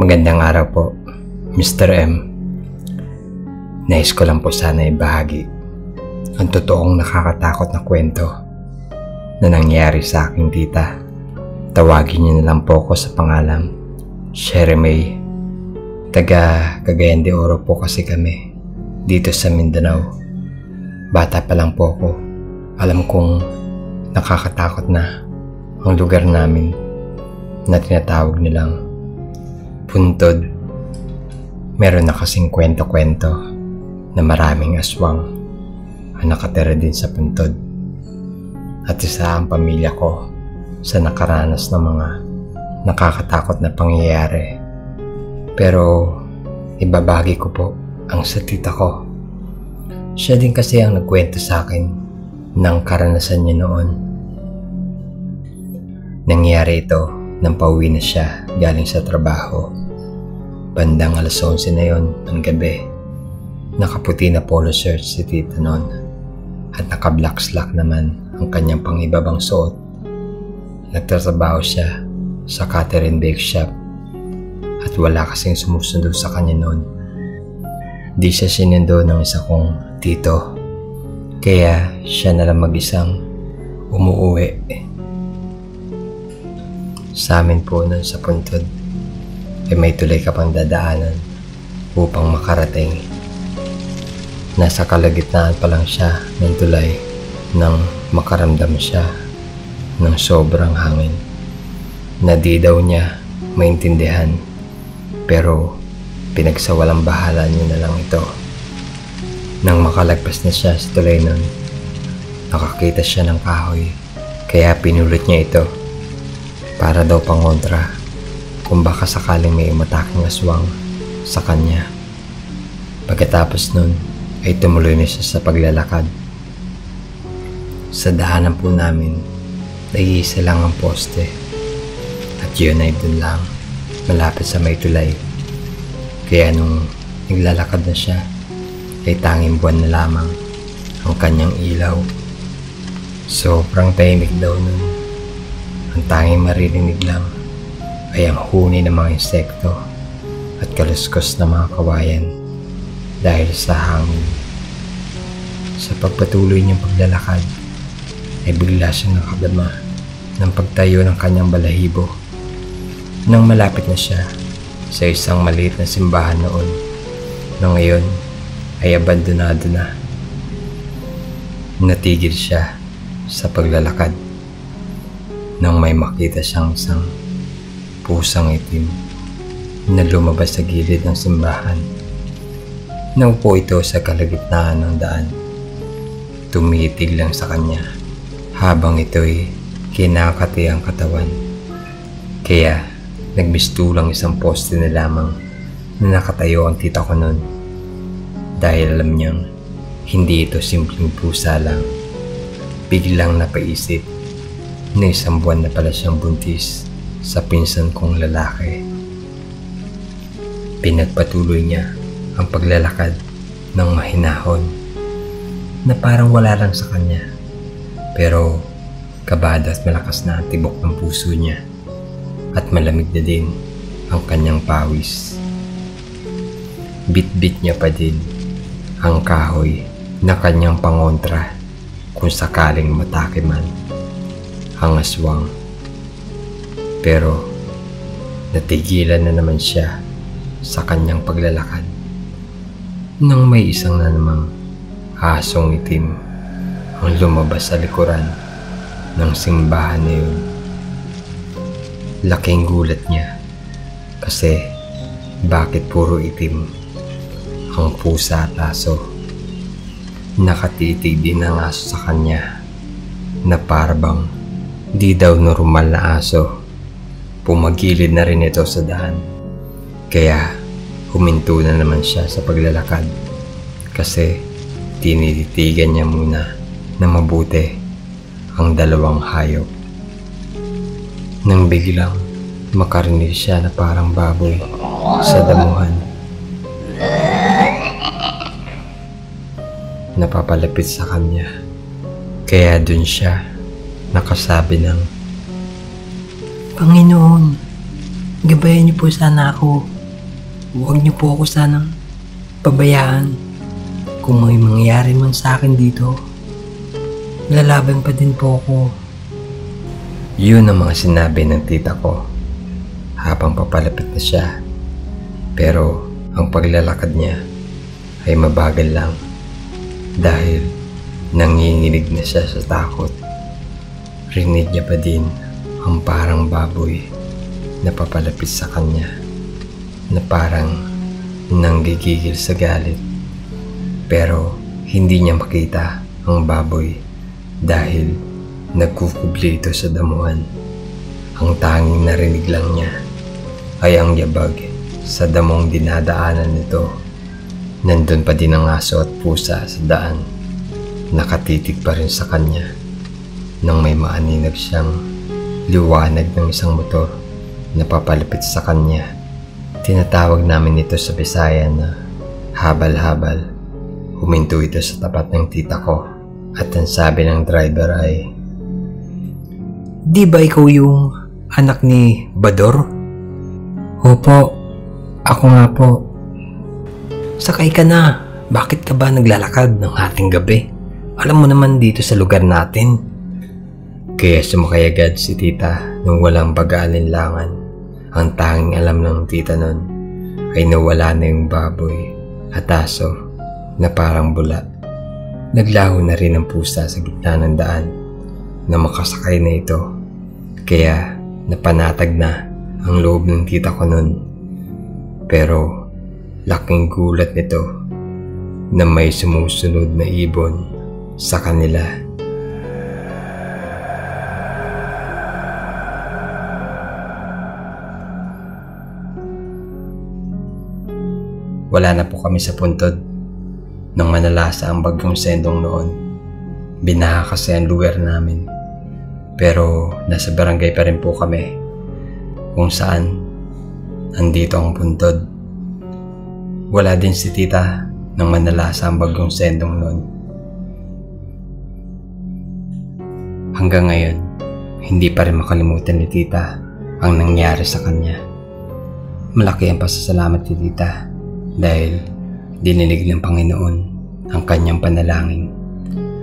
Magandang araw po, Mr. M. Nais ko lang po sana ibahagi ang totoong nakakatakot na kwento na nangyari sa aking tita. Tawagin niyo na lang po ako sa pangalan Sherry May. Taga Cagayan de Oro po kasi kami dito sa Mindanao. Bata pa lang po ako. Alam kong nakakatakot na ang lugar namin na tinatawag nilang Puntod. Meron na kasing kwento-kwento na maraming aswang ang nakatira din sa Puntod. At isa ang pamilya ko sa nakaranas ng mga nakakatakot na pangyayari. Pero ibabagi ko po ang sa tita ko. Siya din kasi ang nagkwento sa akin ng karanasan niya noon. Nangyari ito nang pauwi na siya galing sa trabaho. Bandang alas 11 na yon ng gabi. Nakaputi na polo shirt si tita noon at naka-black slack naman ang kanyang pangibabang suot. Nagtatrabaho siya sa catering bake shop at wala kasing sumusundo sa kanya noon. Di siya sinundo ng isa kong tito, kaya siya na lang mag-isang umuuwi. Sa amin po nun sa Puntod ay may tulay ka pang dadaanan upang makarating. Nasa kalagitnaan pa lang siya ng tulay nang makaramdam siya ng sobrang hangin na di daw niya maintindihan, pero pinagsawalang bahala niya na lang ito. Nang makalagpas na siya sa tulay nun, nakakita siya ng kahoy, kaya pinulot niya ito para daw pangontra kung baka sakaling may umataking aswang sa kanya. Pagkatapos nun ay tumuloy na siya sa paglalakad. Sa daanan po namin ay isa lang ang poste at yun ay dun lang malapit sa may tulay. Kaya nung naglalakad na siya ay tanging buwan na lamang ang kanyang ilaw. Sobrang tahimik daw nun. Ang tanging maririnig lang ay ang huni ng mga insekto at kaluskos ng mga kawayan dahil sa hangin. Sa pagpatuloy niyang paglalakad ay bigla siyang nakadama ng pagtayo ng kanyang balahibo. Nang malapit na siya sa isang maliit na simbahan noon na ngayon ay abandonado na. Natigil siya sa paglalakad nang may makita siyang isang pusang itim na lumabas sa gilid ng simbahan. Naupo ito sa kalagitnaan ng daan. Tumitig lang sa kanya habang ito'y kinakati ang katawan. Kaya nagmistulang isang poste na lamang na nakatayo ang tita ko nun, dahil alam niyang hindi ito simpleng pusa lang. Biglang napaisip na isang buwan na pala siyang buntis sa pinsan kong lalaki. Pinagpatuloy niya ang paglalakad ng mahinahon na parang wala lang sa kanya, pero kabado at malakas na ang tibok ng puso niya at malamig na din ang kanyang pawis. Bit-bit niya pa din ang kahoy na kanyang pangontra kung sakaling matake man ang aswang. Pero natigilan na naman siya sa kanyang paglalakad nang may isang na namang asong itim ang lumabas sa likuran ng simbahan na yun. Laking gulat niya kasi bakit puro itim ang pusa at aso. Nakatitig din ang aso sa kanya na parabang di daw normal na aso. Pumagilid na rin ito sa daan, kaya huminto na naman siya sa paglalakad kasi tinititigan niya muna na mabuti ang dalawang hayop. Nang biglang makarinig siya na parang baboy sa damuhan. Napapalapit sa kanya, kaya dun siya nakasabi ng, Panginoon, gabayan niyo po sana ako. huwag niyo po ako sanang pabayaan. Kung may mangyayari man sa akin dito, lalaban pa din po ako. Yun ang mga sinabi ng tita ko habang papalapit na siya. Pero ang paglalakad niya ay mabagal lang dahil nanginginig na siya sa takot. Rinig niya pa din ang parang baboy na papalapit sa kanya, na parang nanggigigil sa galit. Pero hindi niya makita ang baboy dahil nagkukubli ito sa damuhan. Ang tanging narinig lang niya ay ang yabag sa damong dinadaanan nito. Nandun pa din ang aso at pusa sa daan, nakatitig pa rin sa kanya. Nang may maaninag siyang liwanag ng isang motor na papalapit sa kanya. Tinatawag namin ito sa Bisaya na habal-habal. Huminto ito sa tapat ng tita ko at ang sabi ng driver ay, "Di ba ikaw yung anak ni Bador?" "Opo, ako nga po." "Sakay ka na. Bakit ka ba naglalakad ng ating gabi? Alam mo naman dito sa lugar natin." Kaya sumakay agad si tita nung walang pag-aalinlangan. Ang tanging alam ng tita nun ay nawala na yung baboy at aso na parang bula. Naglaho na rin ang pusa sa gitna ng daan na makasakay na ito. Kaya napanatag na ang loob ng tita ko nun. Pero laking gulat nito na may sumusunod na ibon sa kanila. Wala na po kami sa puntod nang manalasa ang bagyong Sendong noon. Binaha kasi ang lugar namin. Pero nasa barangay pa rin po kami kung saan andito ang puntod. Wala din si tita nang manalasa ang bagyong Sendong noon. Hanggang ngayon, hindi pa rin makalimutan ni tita ang nangyari sa kanya. Malaki ang pasasalamat ni tita dahil dinilig ng Panginoon ang kanyang panalangin,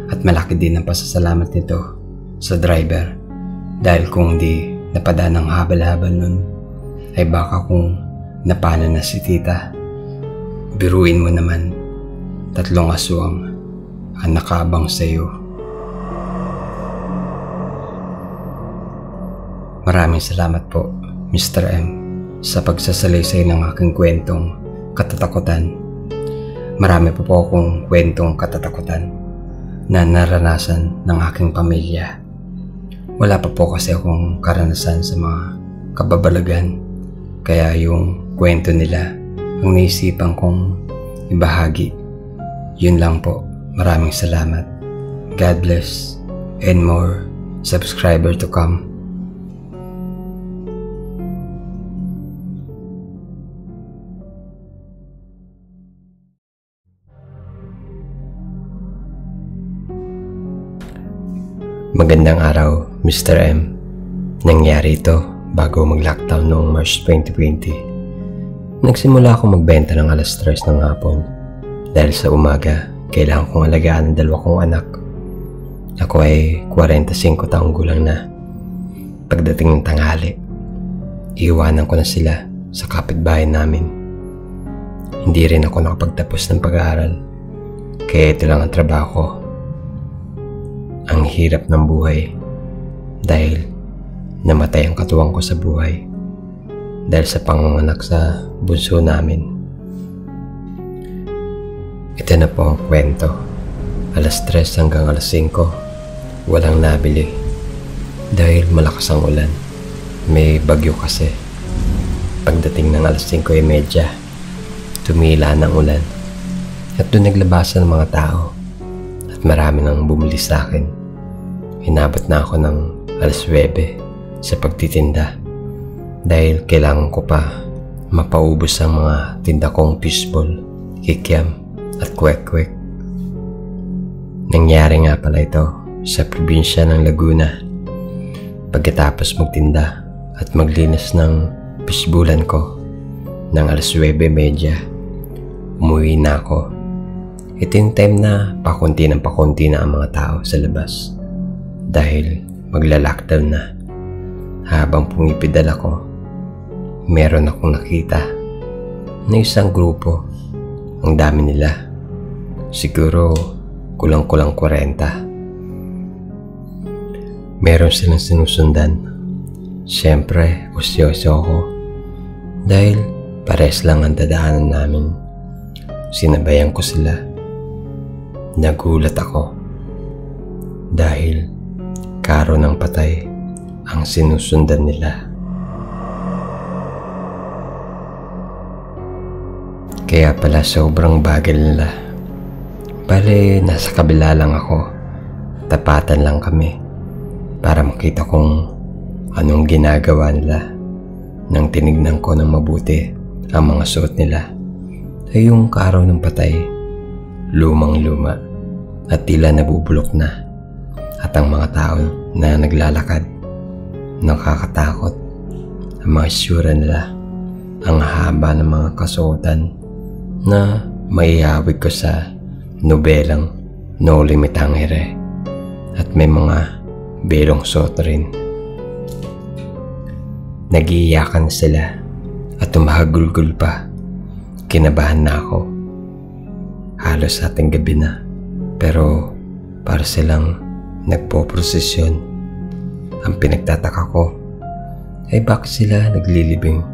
at malaki din ang pasasalamat nito sa driver dahil kung di napadaan ng habal-habal nun ay baka kung napana na si tita. Biruin mo naman, 3 aswang ang nakaabang sa iyo. Maraming salamat po, Mr. M, sa pagsasalaysay ng aking kwentong katatakutan. Marami po akong kwentong katatakutan na naranasan ng aking pamilya. Wala pa po kasi akong karanasan sa mga kababalagan, kaya yung kwento nila ang naisipan kong ibahagi. Yun lang po. Maraming salamat. God bless and more subscriber to come. Magandang araw, Mr. M. Nangyari ito bago mag-lockdown noong March 2020. Nagsimula ako magbenta ng 3:00 ng hapon dahil sa umaga kailangan kong alagaan ang 2 kong anak. Ako ay 45 taong gulang na. Pagdating ng tanghali, iiwanan ko na sila sa kapitbahay namin. Hindi rin ako nakapagtapos ng pag-aaral, kaya ito lang ang trabaho ko. Ang hirap ng buhay dahil namatay ang katuwang ko sa buhay dahil sa panganganak sa bunso namin. Ito na po ang kwento. 3:00 hanggang 5:00, walang nabili dahil malakas ang ulan. May bagyo kasi. Pagdating ng 5:30, tumila ng ulan at doon naglabasan ng mga tao. Marami nang bumili sa akin. Inabot na ako ng 9:00 sa pagtitinda dahil kailangan ko pa mapaubos ang mga tinda kong fishball, kikiam at kwek-kwek. Nangyari nga pala ito sa probinsya ng Laguna. Pagkatapos magtinda at maglinis ng fishbullan ko, Nang 9:30, umuwi na ako. Ito yung time na pakunti ng pakunti na ang mga tao sa labas dahil magla-lockdown na. Habang pumipidal ako, meron akong nakita na isang grupo. Ang dami nila. Siguro kulang-kulang 40. Meron silang sinusundan. Siyempre, usyoso ako dahil pares lang ang dadaanan namin. Sinabayan ko sila. Nagulat ako dahil karo ng patay ang sinusundan nila. Kaya pala sobrang bagal nila. Bale, nasa kabila lang ako. Tapatan lang kami para makita kung anong ginagawa nila. Nang tinignan ko ng mabuti ang mga suot nila ay yung karaw ng patay, lumang-luma at tila nabubulok na. At ang mga tao na naglalakad, nakakatakot. Ang mga itsura nila, ang haba ng mga kasuotan na maihawig ko sa nobelang No Limit Tangere, at may mga belong suot rin. Nagiiyakan sila at tumahagulgul pa. Kinabahan na ako. Halos ating gabi na, pero para silang nagpo-prosesyon. Ang pinagtataka ko ay bakit sila naglilibing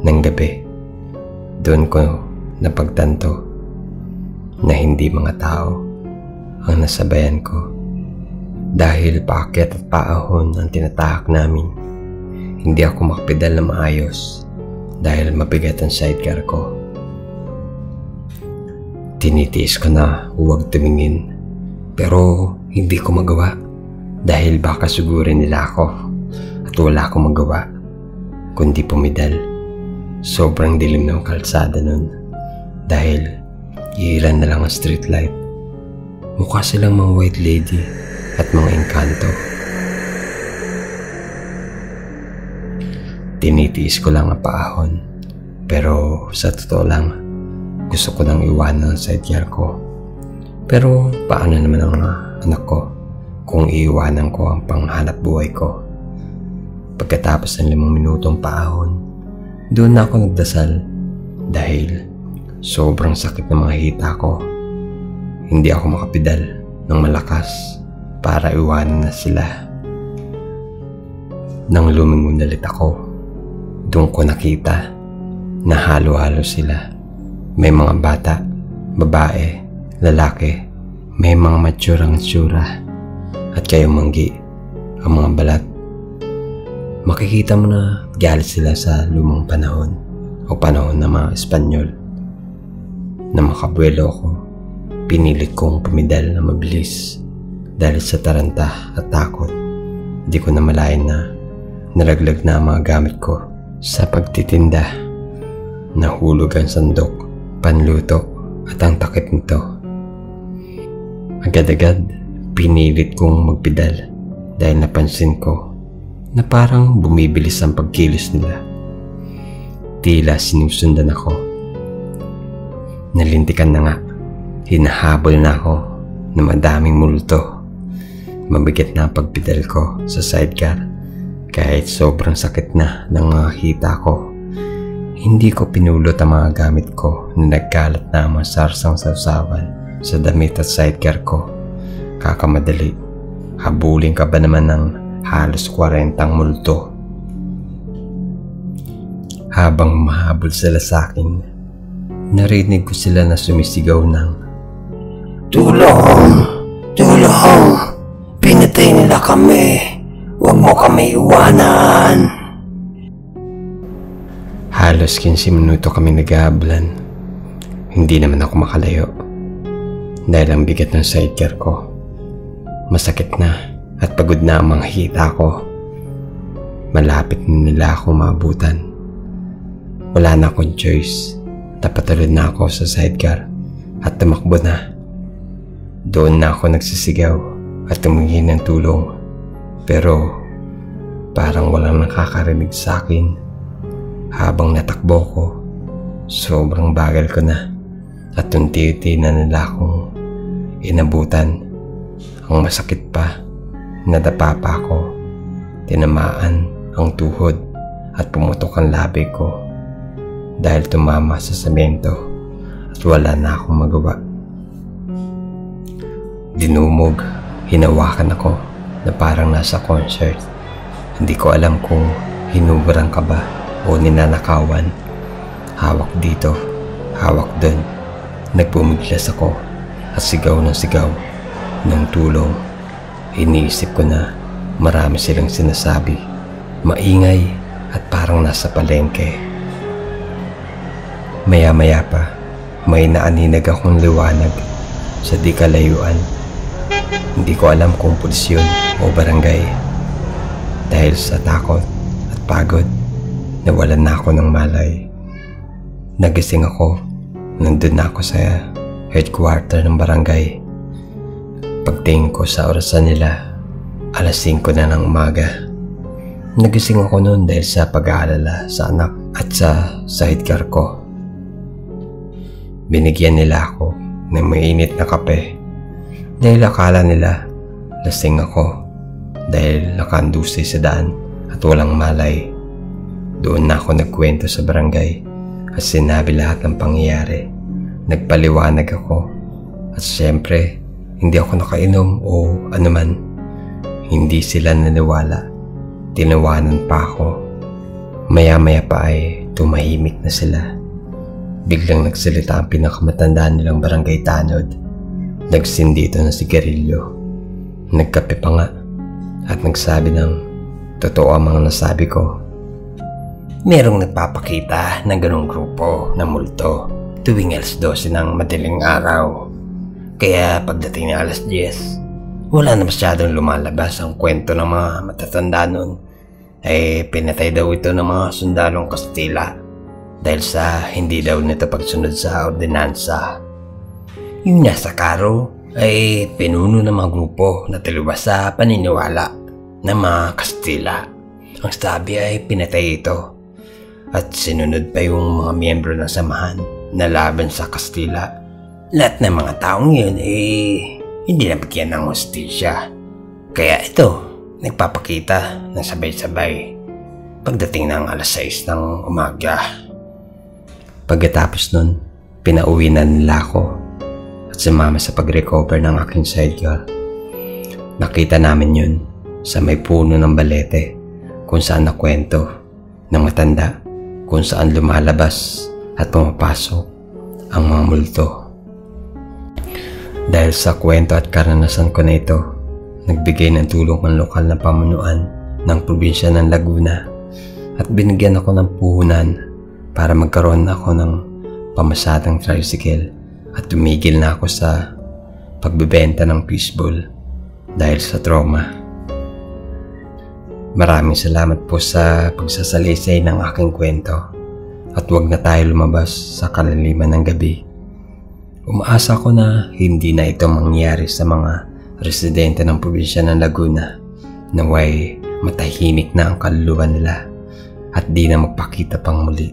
ng gabi. Doon ko napagtanto na hindi mga tao ang nasabayan ko. Dahil paakyat at paahon ang tinatahak namin, hindi ako makapedal na maayos dahil mabigat ang sidecar ko. Tinitiis ko na huwag tumingin, pero hindi ko magawa dahil baka sugurin nila ako at wala akong magawa kundi pumidal. Sobrang dilim ng kalsada nun dahil ilan na lang ang street light. Mukha silang mga white lady at mga engkanto. Tinitiis ko lang ang paahon, pero sa totoo lang, gusto ko nang iwanan ang sidecar ko. Pero paano naman ang anak ko kung iiwanan ko ang panghanap buhay ko? Pagkatapos ng 5 minutong paahon, doon na ako nagdasal dahil sobrang sakit ng mga hita ko. Hindi ako makapedal ng malakas para iwanan na sila. Nang lumingon ulit ako, doon ko nakita na halo-halo sila. May mga bata, babae, lalaki, may mga matsurang itsura at kayumanggi ang mga balat. Makikita mo na galit sila sa lumang panahon o panahon ng mga Espanyol. Na makabuelo ko, pinilit kong pumidal na mabilis dahil sa taranta at takot. Di ko na malayan na nalaglag na ang mga gamit ko sa pagtitinda. Nahulog ang sandok, panluto at ang takip nito. Agad-agad pinilit kong magpedal dahil napansin ko na parang bumibilis ang pagkilos nila. Tila sinusundan ako. Nalintikan na nga. Hinahabol na ako na madaming multo. Mabigat na ang pagpedal ko sa sidecar kahit sobrang sakit na ng mga hita ko. Hindi ko pinulot ang mga gamit ko na nagkalat na ang mga sarsang sausawan sa damit at sidecar ko. Kakamadali. Habulin ka ba naman ng halos 40 multo? Habang mahabol sila sa akin, narinig ko sila na sumisigaw ng "Tulong! Tulong! Pinatay nila kami! Huwag mo kami iwanan!" Halos 15 minuto kami naghahablan. Hindi naman ako makalayo dahil ang bigat ng sidecar ko. Masakit na at pagod na ang mga hita ko. Malapit na nila ako maabutan. Wala na akong choice. Napatulad na ako sa sidecar at tumakbo na. Doon na ako nagsisigaw at tumingi ng tulong. Pero parang walang nakakarinig sa akin. Habang natakbo ko, sobrang bagal ko na at unti-unti na nila akong inabutan. Ang masakit pa, nadapa pa ako, tinamaan ang tuhod at pumutok ang labi ko dahil tumama sa semento at wala na akong magawa. Dinumog, hinawakan ako na parang nasa concert. Hindi ko alam kung hinubarang ka ba o ninanakawan. Hawak dito, hawak dun. Nagpumiglas ako at sigaw ng sigaw ng tulong. Iniisip ko na marami silang sinasabi, maingay at parang nasa palengke. Maya-maya pa, may naaninag akong liwanag sa di kalayuan. Hindi ko alam kung pulis yun o barangay. Dahil sa takot at pagod, nawalan na ako ng malay. Nagising ako, nandun na ako sa headquarter ng barangay. Pagtingin ko sa orasan nila, 5:00 na ng umaga. Nagising ako noon dahil sa pag-aalala sa anak at sa sidecar ko. Binigyan nila ako ng mainit na kape dahil akala nila lasing ako dahil nakandusay sa daan at walang malay. Doon na ako nagkwento sa barangay at sinabi lahat ng pangyayari. Nagpaliwanag ako at siyempre hindi ako nakainom o anuman. Hindi sila naniwala. Tinawanan pa ako. Maya-maya pa ay tumahimik na sila. Biglang nagsalita ang pinakamatandaan nilang barangay tanod. Nagsindi ito ng sigarilyo. Nagkape pa nga at nagsabi ng totoo ang mga nasabi ko. Merong nagpapakita ng ganong grupo ng multo tuwing 12:00 ng madaling araw. Kaya pagdating ng 10:00, wala na masyadong lumalabas. Ang kwento ng mga matatanda nun ay pinatay daw ito ng mga sundalong Kastila dahil sa hindi daw nito pagsunod sa ordinansa. Yung nasa karo ay pinuno ng mga grupo na taliwas sa paniniwala ng mga Kastila. Ang sabi ay pinatay ito at sinunod pa yung mga miyembro ng samahan na laban sa Kastila. Lahat ng mga taong yun ay hindi nabigyan ng hustisya. Kaya ito, nagpapakita ng sabay-sabay pagdating ng 6:00 ng umaga. Pagkatapos nun, pinauwi na nila ako at sumama sa pag-recover ng aking sidecar. Nakita namin yun sa may puno ng balete kung saan nakwento ng matanda kung saan lumalabas at pumapasok ang mga multo. Dahil sa kwento at karanasan ko na ito, nagbigay ng tulong ang lokal na pamunuan ng probinsya ng Laguna at binigyan ako ng puhunan para magkaroon ako ng pamasadang tricycle at tumigil na ako sa pagbebenta ng fishball dahil sa trauma. Maraming salamat po sa pagsasalaysay ng aking kwento at huwag na tayo lumabas sa kalaliman ng gabi. Umaasa ko na hindi na ito mangyari sa mga residente ng probinsya ng Laguna, naway matahimik na ang kaluluwa nila at di na magpakita pang muli.